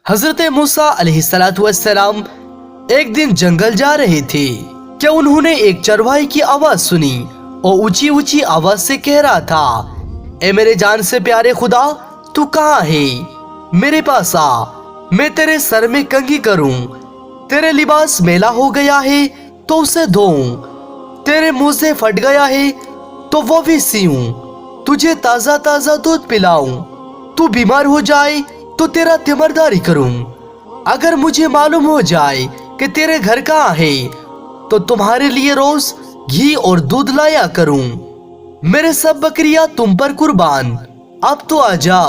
حضرت موسیٰ علیہ السلام ایک دن جنگل جا رہے تھے کہ انہوں نے ایک چرواہے کی آواز سنی اور اونچی اونچی آواز سے کہہ رہا تھا، اے میرے جان سے پیارے خدا، تو کہاں ہے؟ میرے پاس آ، میں تیرے سر میں کنگھی کروں، تیرے لباس میلا ہو گیا ہے تو اسے دھوؤں، تیرے موزے پھٹ گیا ہے تو وہ بھی سیوں، تجھے تازہ تازہ دودھ پلاؤں، تو بیمار ہو جائے تو تیرا تیمارداری کروں، اگر مجھے معلوم ہو جائے کہ تیرے گھر کہاں ہے تو تمہارے لیے روز گھی اور دودھ لایا کروں، میرے سب بکریاں تم پر قربان، اب تو آجا۔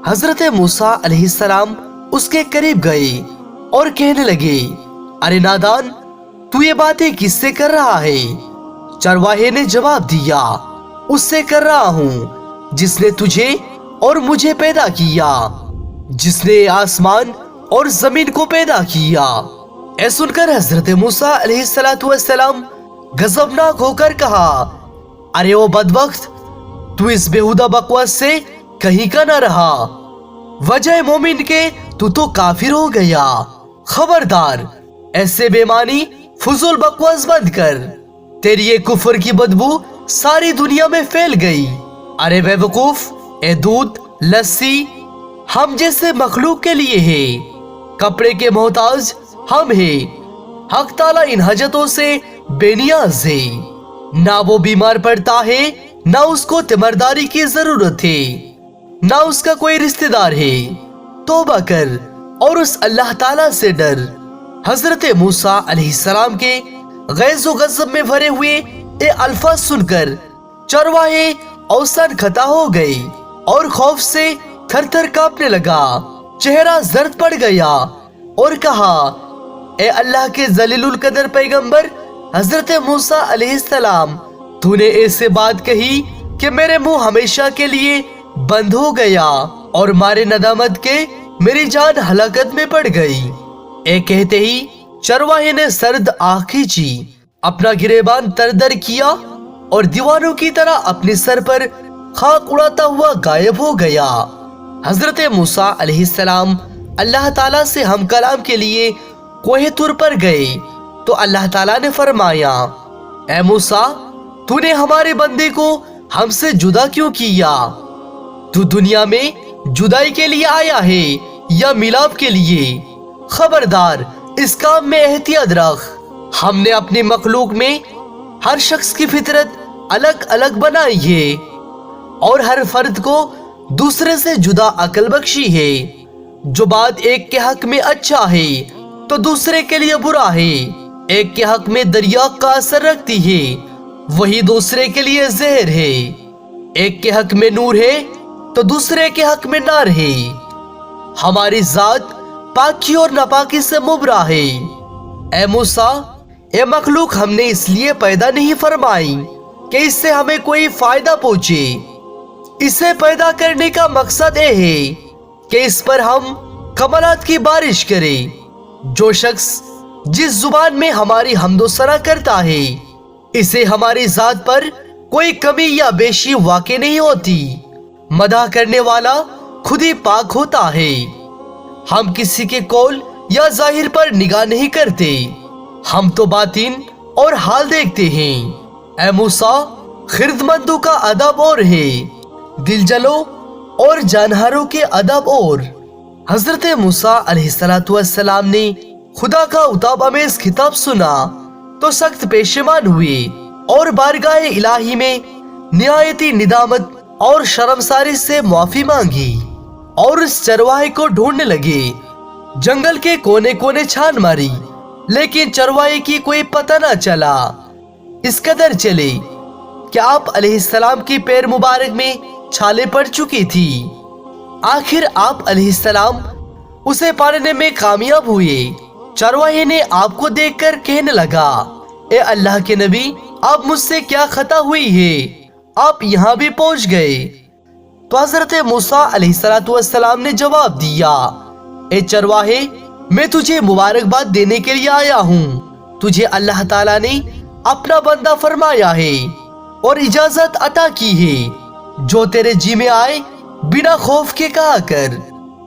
حضرت موسیٰ علیہ السلام اس کے قریب گئے اور کہنے لگے، ارے نادان، تو یہ باتیں کس سے کر رہا ہے؟ چرواہے نے جواب دیا، اس سے کر رہا ہوں جس نے تجھے اور مجھے پیدا کیا، جس نے آسمان اور زمین کو پیدا کیا۔ اے سن کر حضرت موسیٰ علیہ السلام غضبناک ہو کر کہا، ارے او بدبخت، تو اس بےہودہ بکواس سے کہیں کا نہ رہا، وجہ مومن کے تو کافر ہو گیا، خبردار، ایسے بے معنی فضول بکواس بند کر، تیری یہ کفر کی بدبو ساری دنیا میں پھیل گئی۔ ارے بے وقوف، اے دودھ، لسی ہم جیسے مخلوق کے لیے ہے، کپڑے کے محتاج ہم ہیں، حق تعالیٰ ان حاجتوں سے بے نیاز ہے، نہ وہ بیمار پڑتا ہے، نہ اس کو تیمارداری کی ضرورت ہے، نہ اس کا کوئی رشتہ دار ہے، توبہ کر اور اس اللہ تعالیٰ سے ڈر۔ حضرت موسیٰ علیہ السلام کے غیظ و غضب میں بھرے ہوئے یہ الفاظ سن کر چرواہے اوسان کھتا ہو گئے اور خوف سے تھر تھر کانپنے لگا، چہرہ زرد پڑ گیا اور کہا، اے اللہ کے ذلیل القدر پیغمبر حضرت موسیٰ علیہ السلام، تو نے ایسے بات کہی کہ میرے منہ ہمیشہ کے لیے بند ہو گیا اور مارے ندامت کے میری جان ہلاکت میں پڑ گئی۔ اے کہتے ہی چرواہے نے سرد آنکھ کھینچی، اپنا گریبان تر در کیا اور دیوانوں کی طرح اپنے سر پر خاک اڑاتا ہوا غائب ہو گیا۔ حضرت موسیٰ علیہ السلام اللہ تعالیٰ سے ہم کلام کے لیے کوہ طور پر گئے تو اللہ تعالیٰ نے فرمایا، اے موسیٰ، تو نے ہمارے بندے کو ہم سے جدا کیوں کیا؟ تو دنیا میں جدائی کے لیے آیا ہے یا ملاپ کے لیے؟ خبردار، اس کام میں احتیاط رکھ، ہم نے اپنی مخلوق میں ہر شخص کی فطرت الگ الگ بنائی ہے اور ہر فرد کو دوسرے سے جدا عقل بخشی ہے، جو بات ایک کے حق میں اچھا ہے تو دوسرے کے لیے برا ہے، ایک کے حق میں دریا کا اثر رکھتی ہے وہی دوسرے کے لیے زہر ہے، ایک کے حق میں نور ہے تو دوسرے کے حق میں نار ہے، ہماری ذات پاکی اور ناپاکی سے مبرا ہے۔ اے موسیٰ، اے مخلوق ہم نے اس لیے پیدا نہیں فرمائی کہ اس سے ہمیں کوئی فائدہ پہنچے، اسے پیدا کرنے کا مقصد یہ ہے کہ اس پر ہم کمالات کی بارش کریں۔ جو شخص جس زبان میں ہماری حمد و ثنا کرتا ہے، اسے ہماری ذات پر کوئی کمی یا بیشی واقع نہیں ہوتی، مدح کرنے والا خود ہی پاک ہوتا ہے، ہم کسی کے قول یا ظاہر پر نگاہ نہیں کرتے، ہم تو باطن اور حال دیکھتے ہیں۔ اے موسیٰ، خردمندوں کا ادب اور ہے، دل جلو اور جانہاروں کے ادب اور۔ حضرت موسیٰ علیہ السلام نے خدا کا عتاب آمیز خطاب سنا تو سخت پشیمان ہوئے اور بارگاہ الہی میں نہایتی ندامت اور شرمساری سے معافی مانگی اور اس چرواہے کو ڈھونڈنے لگے، جنگل کے کونے کونے چھان ماری لیکن چرواہے کی کوئی پتہ نہ چلا، اس قدر چلے کہ آپ علیہ السلام کی پیر مبارک میں چھالے پڑ چکی تھی۔ آخر آپ علیہ السلام اسے پانے میں کامیاب ہوئے۔ چرواہے نے آپ کو دیکھ کر کہنے لگا، اے اللہ کے نبی، آپ مجھ سے کیا خطا ہوئی ہے، آپ یہاں بھی پہنچ گئے؟ تو حضرت موسیٰ علیہ السلام نے جواب دیا، اے چرواہے، میں تجھے مبارکباد دینے کے لیے آیا ہوں، تجھے اللہ تعالیٰ نے اپنا بندہ فرمایا ہے اور اجازت عطا کی ہے، جو تیرے جی میں آئے بنا خوف کے کہا کر،